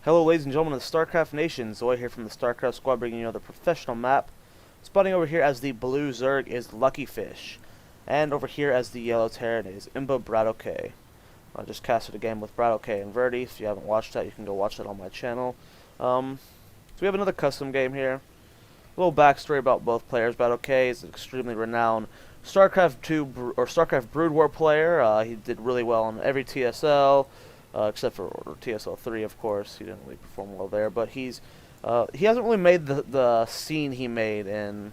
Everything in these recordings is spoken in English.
Hello ladies and gentlemen of the StarCraft Nation, Zoe here from the Starcraftsquad bringing you another professional map. Spotting over here as the blue Zerg is LuckyFish, and over here as the yellow Terran is imbaBratOK. I just casted a game with BratOK and Verdi. If you haven't watched that, you can go watch that on my channel. So we have another custom game here. A little backstory about both players. BratOK is an extremely renowned StarCraft 2 or StarCraft Brood War player. He did really well on every TSL. Except for TSL 3, of course. He didn't really perform well there, but he hasn't really made the scene he made in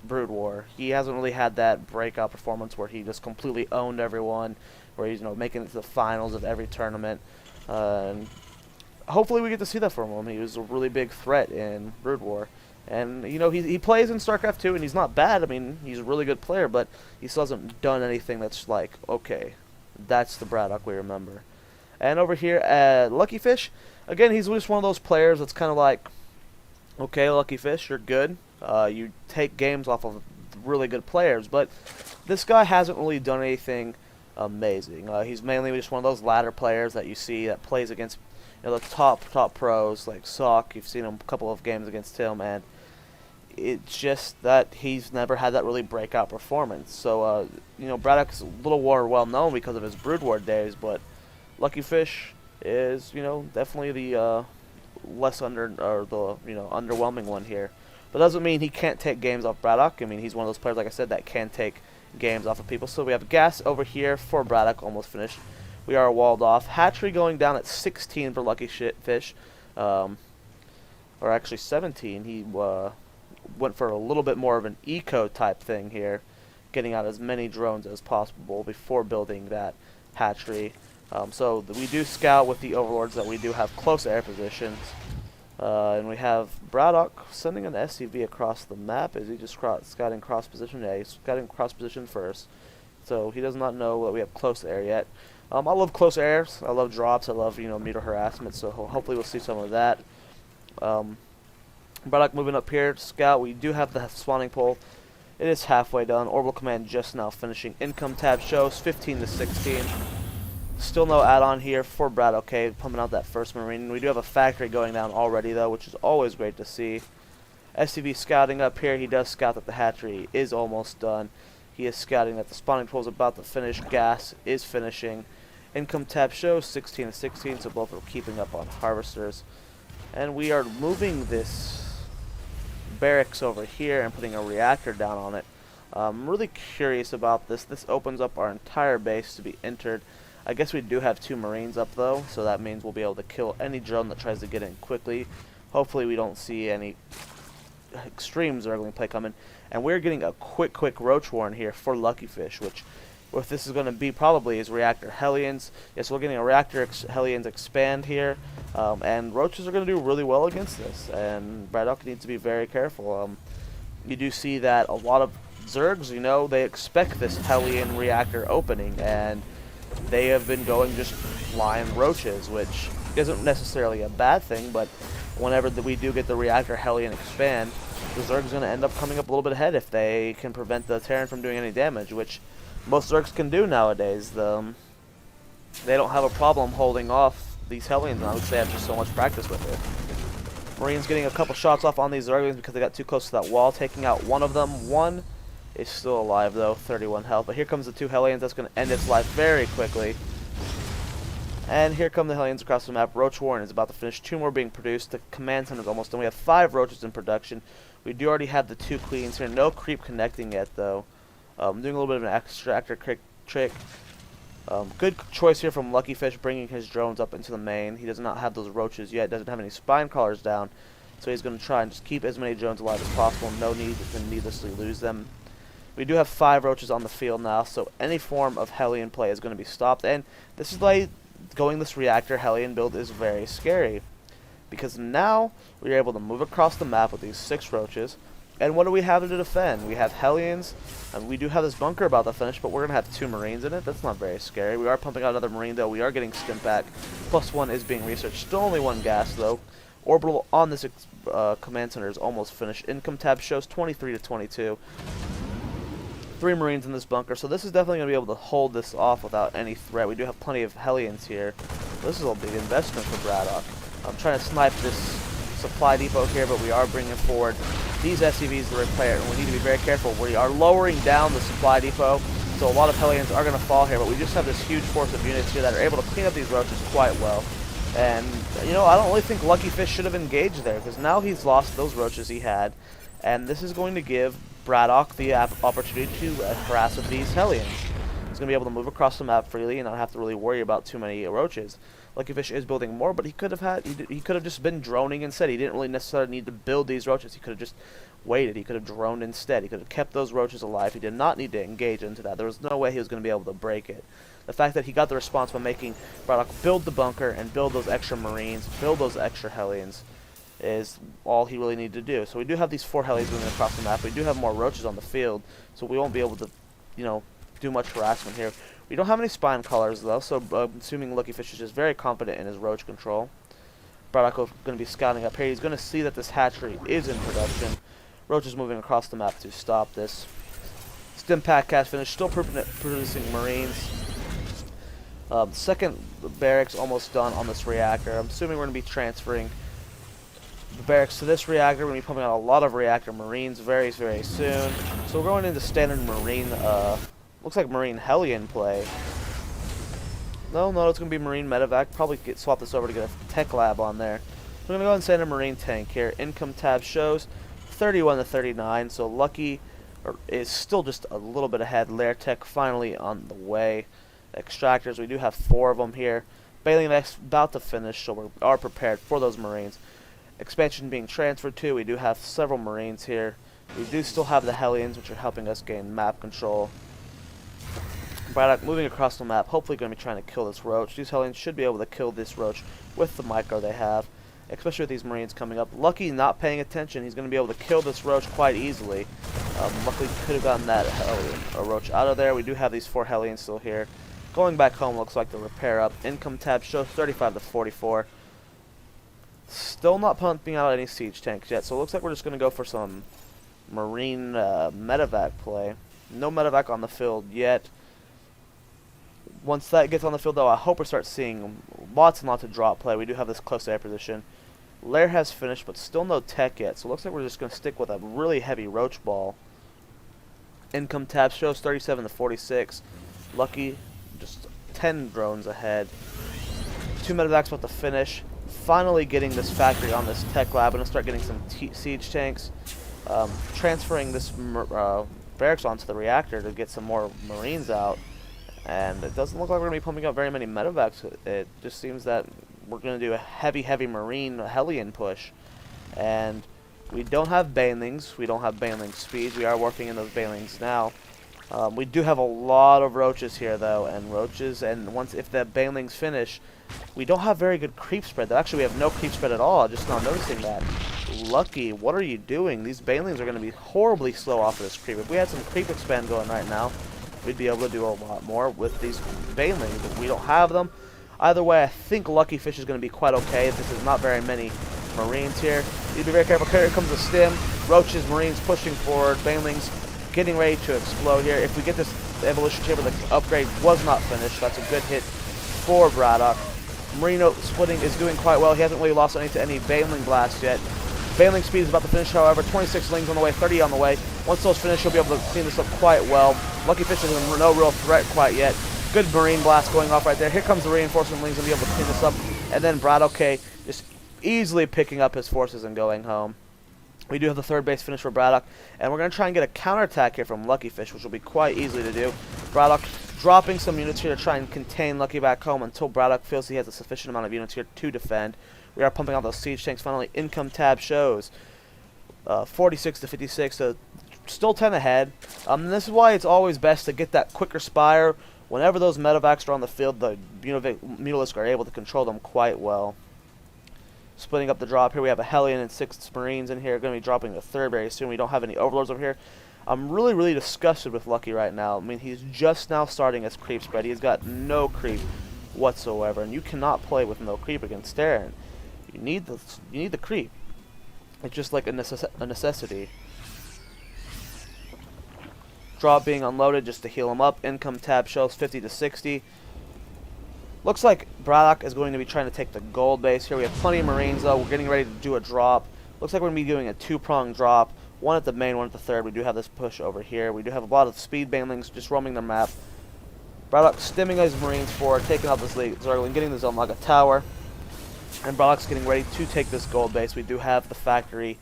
Brood War. He hasn't really had that breakout performance where he just completely owned everyone, where he's making it to the finals of every tournament. And hopefully we get to see that from him. He was a really big threat in Brood War. And, he plays in StarCraft 2, and he's not bad. I mean, he's a really good player, but he still hasn't done anything that's like, okay, that's the BratOK we remember. And over here at LuckyFish, again, he's just one of those players that's kind of like, okay, LuckyFish, you're good. You take games off of really good players, but this guy hasn't really done anything amazing. He's mainly just one of those ladder players that you see that plays against the top pros like Sock. You've seen him a couple of games against him, and it's just that he's never had that really breakout performance. So, BratOK's a little more well known because of his Brood War days, but LuckyFish is, definitely the underwhelming one here. But doesn't mean he can't take games off BratOK. I mean, he's one of those players, like I said, that can take games off of people. So we have gas over here for BratOK, almost finished. We are walled off. Hatchery going down at 16 for LuckyFish. Or actually 17. He went for a little bit more of an eco type thing here, getting out as many drones as possible before building that hatchery. So we do scout with the overlords that we do have close air positions. And we have BratOK sending an SCV across the map. Is he just scouting cross position? Yeah, he's scouting cross position first. So he does not know that we have close air yet. I love close airs. I love drops. I love, meter harassment. So hopefully we'll see some of that. BratOK moving up here to scout. We do have the spawning pole. It is halfway done. Orbital command just now finishing. Income tab shows 15 to 16. Still no add-on here for BratOK, pumping out that first Marine. We do have a factory going down already, though, which is always great to see. SCV scouting up here. He does scout that the hatchery is almost done. He is scouting that the spawning pool is about to finish. Gas is finishing. Income tab shows 16 to 16, so both are keeping up on harvesters. And we are moving this barracks over here and putting a reactor down on it. I'm really curious about this. This opens up our entire base to be entered. I guess we do have 2 Marines up, though, so that means we'll be able to kill any drone that tries to get in quickly. Hopefully we don't see any extreme Zergling play coming. And we're getting a quick Roach Warren here for LuckyFish, which what this is going to be probably is Reactor Hellions. Yes, we're getting a Reactor Hellions expand here, and Roaches are going to do really well against this, and BratOK needs to be very careful. You do see that a lot of Zergs, they expect this Hellion Reactor opening, and they have been going just flying Roaches, which isn't necessarily a bad thing, but whenever we do get the Reactor Hellion expand, the Zerg's going to end up coming up a little bit ahead if they can prevent the Terran from doing any damage, which most Zergs can do nowadays. They don't have a problem holding off these Hellions now because they have just so much practice with it. Marines getting a couple shots off on these Zerglings because they got too close to that wall, taking out one of them. One is still alive, though, 31 health. But here comes the 2 Hellions. That's going to end its life very quickly. And here come the Hellions across the map. Roach Warren is about to finish. 2 more being produced. The command center is almost done. We have 5 Roaches in production. We do already have the 2 Queens here. No creep connecting yet, though. Doing a little bit of an extractor trick. Good choice here from LuckyFish, bringing his drones up into the main. He does not have those Roaches yet. Doesn't have any spine crawlers down. So he's going to try and just keep as many drones alive as possible. No need to needlessly lose them. We do have 5 Roaches on the field now, so any form of Hellion play is going to be stopped. And this is why going this Reactor Hellion build is very scary, because now we are able to move across the map with these 6 Roaches. And what do we have to defend? We have Hellions, and we do have this bunker about to finish, but we're going to have 2 Marines in it. That's not very scary. We are pumping out another Marine, though. We are getting stim back. +1 is being researched. Still only 1 gas, though. Orbital on this command center is almost finished. Income tab shows 23 to 22. 3 Marines in this bunker, so this is definitely going to be able to hold this off without any threat. We do have plenty of Hellions here. This is a big investment for BratOK. I'm trying to snipe this supply depot here, but we are bringing forward these SCVs to repair, and we need to be very careful. We are lowering down the supply depot, so a lot of Hellions are going to fall here, but we just have this huge force of units here that are able to clean up these roaches quite well. And, you know, I don't really think LuckyFish should have engaged there, because now he's lost those roaches he had, and this is going to give BratOK the opportunity to harass with these Hellions. He's going to be able to move across the map freely and not have to really worry about too many roaches. LuckyFish is building more, but he could have just been droning instead. He didn't really necessarily need to build these roaches. He could have just waited. He could have droned instead. He could have kept those roaches alive. He did not need to engage into that. There was no way he was going to be able to break it. The fact that he got the response by making BratOK build the bunker and build those extra Marines, build those extra Hellions, is all he really needed to do. So we do have these 4 Hellions moving across the map. We do have more roaches on the field, so we won't be able to, you know, do much harassment here. We don't have any spine collars though, so I'm assuming LuckyFish is just very confident in his roach control. BratOK is going to be scouting up here. He's going to see that this hatchery is in production. Roach is moving across the map to stop this. Stim pack cast finish, still producing Marines. Second barracks almost done on this reactor. I'm assuming we're going to be transferring the barracks to this reactor. We're going to be pumping out a lot of reactor Marines very, very soon. So we're going into standard Marine, looks like Marine Hellion play. No, it's going to be Marine Medevac. Probably swap this over to get a tech lab on there. We're going to go and send a Marine tank here. Income tab shows 31 to 39, so Lucky is still just a little bit ahead. Lair tech finally on the way. Extractors, we do have 4 of them here. Bailing X about to finish, so we are prepared for those Marines. Expansion being transferred to, we do have several Marines here. We do still have the Hellions, which are helping us gain map control. BratOK moving across the map, hopefully going to be trying to kill this roach. These Hellions should be able to kill this roach with the micro they have, especially with these Marines coming up. Lucky not paying attention, he's going to be able to kill this roach quite easily. Luckily could have gotten that roach out of there. We do have these 4 Hellions still here. Going back home looks like the repair up. Income tab shows 35 to 44. Still not pumping out any siege tanks yet, so it looks like we're just going to go for some Marine medevac play. No medevac on the field yet. Once that gets on the field, though, I hope we start seeing lots and lots of drop play. We do have this close air position. Lair has finished, but still no tech yet, so it looks like we're just going to stick with a really heavy roach ball. Income tab shows 37 to 46. Lucky just 10 drones ahead. 2 medevacs about to finish. Finally getting this factory on this tech lab. I'm going to start getting some siege tanks. Transferring this barracks onto the reactor to get some more Marines out. And it doesn't look like we're going to be pumping out very many medevacs. It just seems that we're going to do a heavy Marine Hellion push. And we don't have banelings. We don't have baneling speed. We are working in those banelings now. We do have a lot of roaches here, though, and if the banelings finish, we don't have very good creep spread. Though. Actually, we have no creep spread at all. Just not noticing that. Lucky, what are you doing? These banelings are going to be horribly slow off of this creep. If we had some creep expand going right now, we'd be able to do a lot more with these banelings, but we don't have them. Either way, I think LuckyFish is going to be quite okay. This is not very many Marines here. You need to be very careful. Here comes the stim. Roaches, Marines pushing forward. Banelings getting ready to explode here. If we get this evolution chamber, the upgrade was not finished. That's a good hit for BratOK. Marino splitting is doing quite well. He hasn't really lost any Baneling blasts yet. Baneling speed is about to finish, however. 26 lings on the way, 30 on the way. Once those finish, he'll be able to clean this up quite well. LuckyFish is no real threat quite yet. Good Marine blast going off right there. Here comes the reinforcement lings and be able to clean this up. And then BratOK just easily picking up his forces and going home. We do have the third base finish for BratOK, and we're going to try and get a counterattack here from LuckyFish, which will be quite easy to do. BratOK dropping some units here to try and contain Lucky back home until BratOK feels he has a sufficient amount of units here to defend. We are pumping out those siege tanks. Finally, income tab shows 46 to 56, so still 10 ahead. This is why it's always best to get that quicker spire. Whenever those medevacs are on the field, the Mutalisks are able to control them quite well. Splitting up the drop here, we have a Hellion and 6 Marines in here. Going to be dropping the third very soon. We don't have any Overlords over here. I'm really disgusted with Lucky right now. I mean, he's just now starting his creep spread. He's got no creep whatsoever, and you cannot play with no creep against Darren. You need the creep. It's just like a necessity. Drop being unloaded just to heal him up. Income tab shows 50 to 60. Looks like LuckyFish is going to be trying to take the gold base here. We have plenty of Marines, though. We're getting ready to do a drop. Looks like we're going to be doing a two-pronged drop. One at the main, one at the third. We do have this push over here. We do have a lot of speed banelings just roaming their map. LuckyFish stimming his Marines forward, taking out this Zergling, getting the zone like a tower. And LuckyFish getting ready to take this gold base. We do have the factory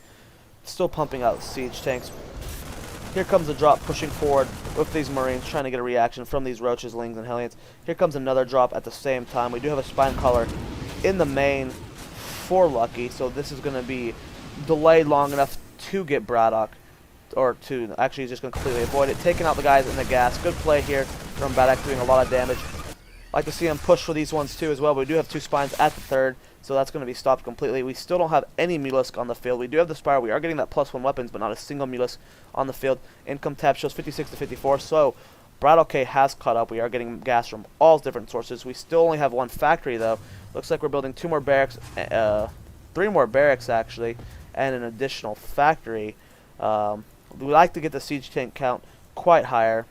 still pumping out siege tanks. Here comes the drop pushing forward with these Marines trying to get a reaction from these Roaches, Lings, and Hellions. Here comes another drop at the same time. We do have a Spine Collar in the main for Lucky, so this is going to be delayed long enough to get LuckyFish, or to, actually he's just going to completely avoid it. Taking out the guys in the gas. Good play here from LuckyFish, doing a lot of damage. Like to see him push for these ones too as well, but we do have two Spines at the third, so that's going to be stopped completely. We still don't have any Mutalisk on the field. We do have the Spire. We are getting that +1 weapons, but not a single Mutalisk on the field. Income tab shows 56 to 54, so LuckyFish has caught up. We are getting gas from all different sources. We still only have one factory, though. Looks like we're building 2 more barracks, 3 more barracks, actually, and an additional factory. We like to get the siege tank count quite higher.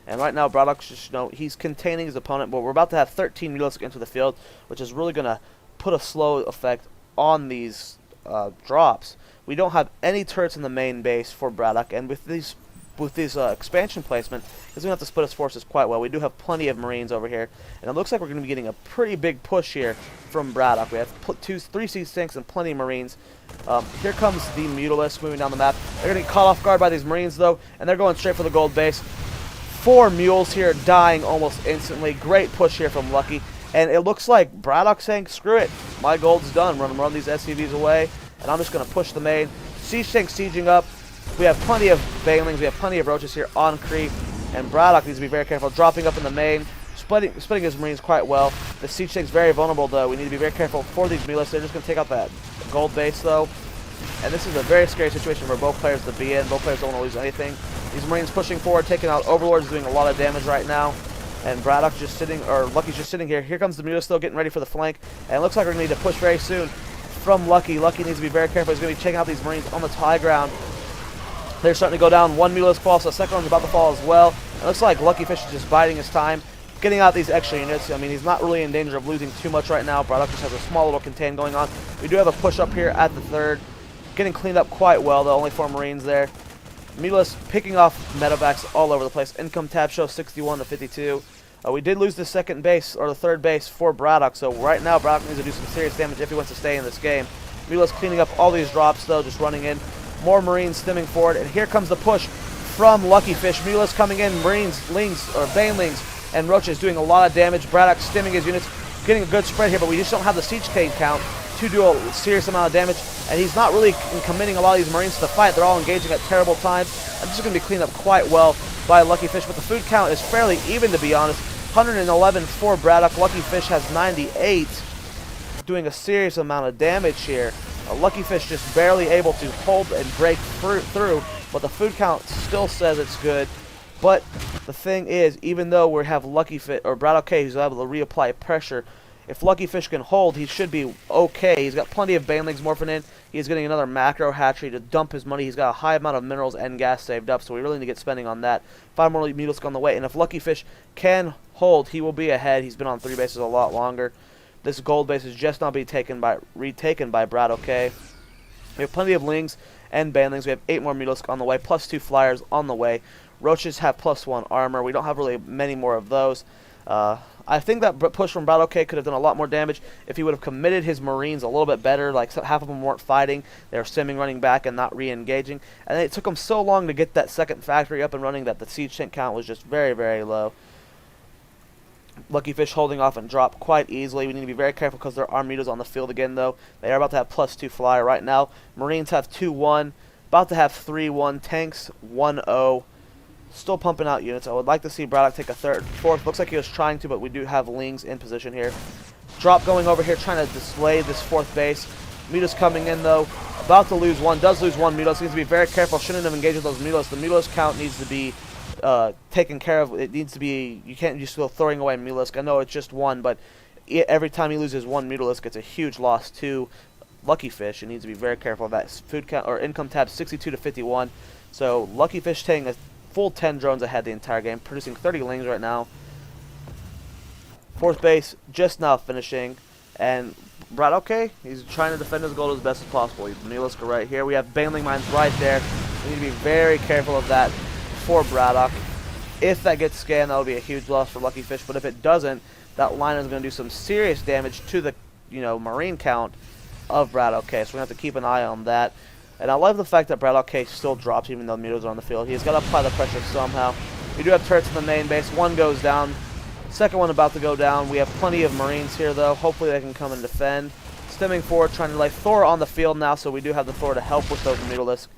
And right now, LuckyFish, just, he's containing his opponent, but we're about to have 13 Mutalisk into the field, which is really going to put a slow effect on these drops. We don't have any turrets in the main base for LuckyFish, and with these expansion placement, he's going to have to split his forces quite well. We do have plenty of Marines over here, and it looks like we're going to be getting a pretty big push here from LuckyFish. We have 3 siege tanks and plenty of Marines. Here comes the Mutalisk moving down the map. They're going to get caught off guard by these Marines, though, and they're going straight for the gold base. 4 mules here dying almost instantly. Great push here from Lucky. And it looks like LuckyFish saying, screw it. My gold's done. Run these SCVs away. And I'm just going to push the main. Siege tank sieging up. We have plenty of Banelings. We have plenty of Roaches here on creep. And LuckyFish needs to be very careful. Dropping up in the main. Splitting his Marines quite well. The siege tank's very vulnerable, though. We need to be very careful for these Mutalisks. They're just going to take out that gold base, though. And this is a very scary situation for both players to be in. Both players don't want to lose anything. These Marines pushing forward, taking out Overlords, doing a lot of damage right now. And LuckyFish just sitting, or Lucky's just sitting here. Here comes the Mutalisk, though, getting ready for the flank. And it looks like we're going to need to push very soon from Lucky. Lucky needs to be very careful. He's going to be taking out these Marines on the high ground. They're starting to go down. 1 Mutalisk falls, so the second one's about to fall as well. It looks like LuckyFish is just biding his time, getting out these extra units. I mean, he's not really in danger of losing too much right now. LuckyFish just has a small little contain going on. We do have a push up here at the third. Getting cleaned up quite well, though. Only 4 Marines there. Mutalisk picking off medevacs all over the place. Income tab shows 61 to 52. We did lose the second base, or the third base, for LuckyFish, so right now LuckyFish needs to do some serious damage if he wants to stay in this game. Mutalisk cleaning up all these drops, though, just running in. More Marines stimming forward, and here comes the push from LuckyFish. Mutalisk coming in, Marines, Lings, or Banelings, and Roaches doing a lot of damage. LuckyFish stimming his units, getting a good spread here, but we just don't have the siege tank count to do a serious amount of damage, and he's not really committing a lot of these Marines to the fight. They're all engaging at terrible times, and this is going to be cleaned up quite well by LuckyFish, but the food count is fairly even, to be honest. 111 for LuckyFish. LuckyFish has 98, doing a serious amount of damage here. LuckyFish just barely able to hold and break through, but the food count still says it's good. But the thing is, even though we have LuckyFish, or LuckyFish, who's able to reapply pressure, if LuckyFish can hold, he should be okay. He's got plenty of Banelings morphing in. He's getting another macro hatchery to dump his money. He's got a high amount of minerals and gas saved up, so we really need to get spending on that. 5 more Mutalisk on the way, and if LuckyFish can hold, he will be ahead. He's been on 3 bases a lot longer. This gold base is just now being retaken by BratOK. We have plenty of Lings and Banelings. We have 8 more Mutalisk on the way, plus 2 Flyers on the way. Roaches have +1 armor. We don't have really many more of those. I think that push from BratOK could have done a lot more damage if he would have committed his Marines a little bit better. Like, half of them weren't fighting. They were simming, running back, and not re-engaging. And it took them so long to get that second factory up and running that the siege tank count was just very, very low. LuckyFish holding off and drop quite easily. We need to be very careful because there are Mutas on the field again, though. They are about to have +2 Flyer right now. Marines have 2-1. About to have 3-1. Tanks 1-0. Still pumping out units. I would like to see LuckyFish take a fourth. Looks like he was trying to, but we do have Lings in position here. Drop going over here, trying to display this 4th base. Mutas coming in, though. About to lose 1. Does lose 1 Mutas. Needs to be very careful. Shouldn't have engaged with those Mutas. The Mutas count needs to be taken care of. It needs to be. You can't just go throwing away Mutalisk. I know it's just 1, but every time he loses 1 Mutalisk, it's a huge loss to LuckyFish. He needs to be very careful of that. Food count, or income tab, 62 to 51. So LuckyFish taking a full 10 drones ahead the entire game, producing 30 Lings right now. Fourth base, just now finishing. And BratOK, he's trying to defend his goal as best as possible. Let's go right here. We have Baneling Mines right there. We need to be very careful of that for BratOK. If that gets scanned, that would be a huge loss for LuckyFish. But if it doesn't, that line is going to do some serious damage to the marine count of BratOK. So we're going to have to keep an eye on that. And I love the fact that BratOK still drops even though the Mutos are on the field. He's got to apply the pressure somehow. We do have turrets in the main base. One goes down. Second one about to go down. We have plenty of Marines here, though. Hopefully they can come and defend. Stemming forward, trying to lay Thor on the field now, so we do have the Thor to help with those Mutalisks.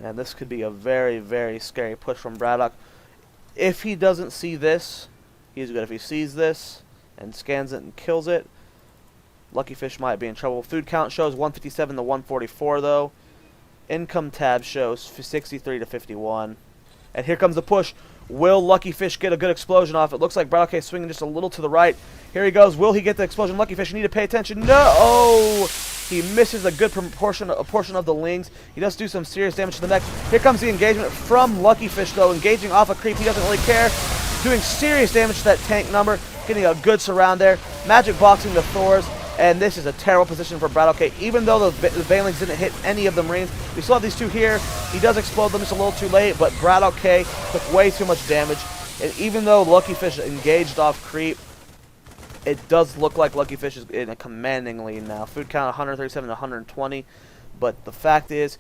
And this could be a very, very scary push from BratOK. If he doesn't see this, he's good. If he sees this and scans it and kills it, LuckyFish might be in trouble. Food count shows 157 to 144, though. Income tab shows 63 to 51. And here comes the push. Will LuckyFish get a good explosion off? It looks like BratOK is swinging just a little to the right. Here he goes. Will he get the explosion? LuckyFish, you need to pay attention. No! Oh! He misses a good portion of the Lings. He does do some serious damage to the mech. Here comes the engagement from LuckyFish, though. Engaging off a creep. He doesn't really care. Doing serious damage to that tank number. Getting a good surround there. Magic boxing the Thors. And this is a terrible position for BratOK. Even though the Banelings didn't hit any of the Marines, we still have these two here. He does explode them just a little too late, but BratOK took way too much damage. And even though LuckyFish engaged off creep, it does look like LuckyFish is in a commanding lead now. Food count 137 to 120. But the fact is,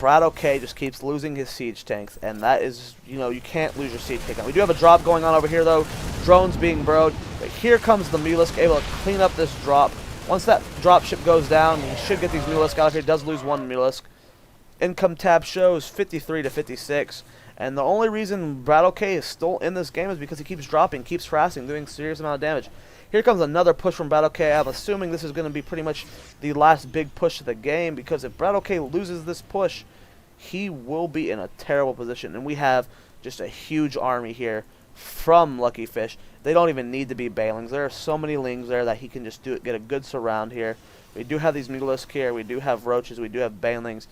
BratOK just keeps losing his siege tanks. And that is, you can't lose your siege tank. We do have a drop going on over here, though. Drones being broed. But here comes the Mutalisk, able to clean up this drop. Once that dropship goes down, he should get these Mutalisk out of here. He does lose one Mutalisk. Income tab shows 53 to 56. And the only reason BratOK is still in this game is because he keeps dropping, keeps harassing, doing a serious amount of damage. Here comes another push from BratOK. I'm assuming this is going to be pretty much the last big push of the game, because if BratOK loses this push, he will be in a terrible position. And we have just a huge army here from LuckyFish. They don't even need to be Banelings. There are so many Lings there that he can just get a good surround here. We do have these Mutalisks here. We do have Roaches. We do have Banelings.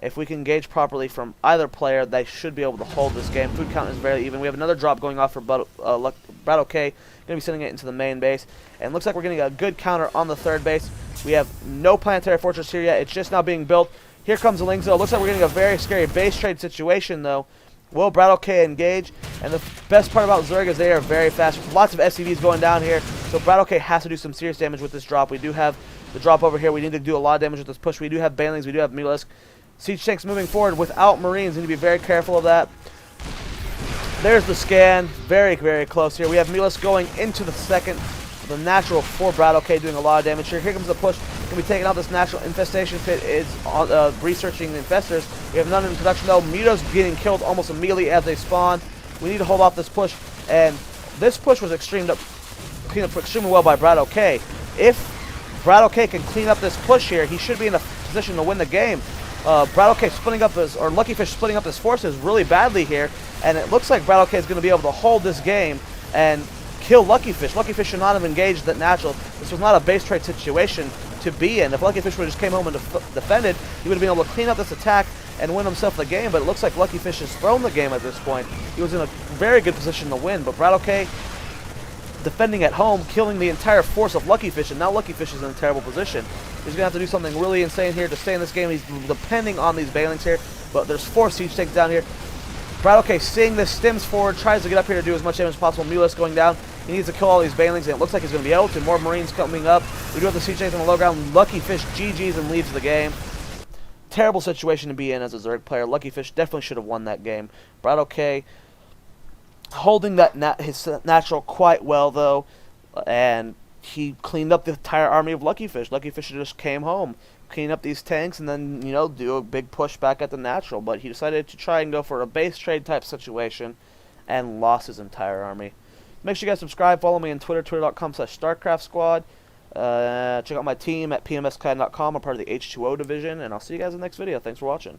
If we can engage properly from either player, they should be able to hold this game. Food count is very even. We have another drop going off for BratOK. Going to be sending it into the main base. And looks like we're getting a good counter on the third base. We have no planetary fortress here yet. It's just now being built. Here comes the Lings, though. Looks like we're getting a very scary base trade situation, though. Will BratOK engage? And the best part about Zerg is they are very fast. Lots of SCVs going down here. So BratOK has to do some serious damage with this drop. We do have the drop over here. We need to do a lot of damage with this push. We do have Banelings. We do have Mutalisk. Siege tanks moving forward without Marines. We need to be very careful of that. There's the scan. Very, very close here. We have Mutalisk going into the second. The natural for BratOK doing a lot of damage here. Here comes the push. Can be taking out this natural infestation pit. Is researching the infestors. We have none in production though. Mutos getting killed almost immediately as they spawn. We need to hold off this push. And this push was cleaned up extremely well by BratOK. If BratOK can clean up this push here, he should be in a position to win the game. BratOK splitting up his, or LuckyFish splitting up his forces really badly here. And it looks like BratOK is going to be able to hold this game and kill LuckyFish. LuckyFish should not have engaged that natural. This was not a base trade situation to be in. If LuckyFish would have just came home and defended, he would have been able to clean up this attack and win himself the game. But it looks like LuckyFish has thrown the game at this point. He was in a very good position to win. But BratOK defending at home, killing the entire force of LuckyFish, and now LuckyFish is in a terrible position. He's going to have to do something really insane here to stay in this game. He's depending on these Banelings here. But there's 4 siege tanks down here. BratOK seeing this, stems forward, tries to get up here to do as much damage as possible. Mutalisk going down. He needs to kill all these Banelings, and it looks like he's going to be able to. More Marines coming up. We do have the siege tanks on the low ground. LuckyFish GG's and leaves the game. Terrible situation to be in as a Zerg player. LuckyFish definitely should have won that game. BratOK holding that his natural quite well, though, and he cleaned up the entire army of LuckyFish. LuckyFish just came home, clean up these tanks, and then, do a big push back at the natural. But he decided to try and go for a base trade type situation and lost his entire army. Make sure you guys subscribe. Follow me on Twitter, twitter.com/Starcraftsquad. Check out my team at pmscad.com. I'm part of the H2O division, and I'll see you guys in the next video. Thanks for watching.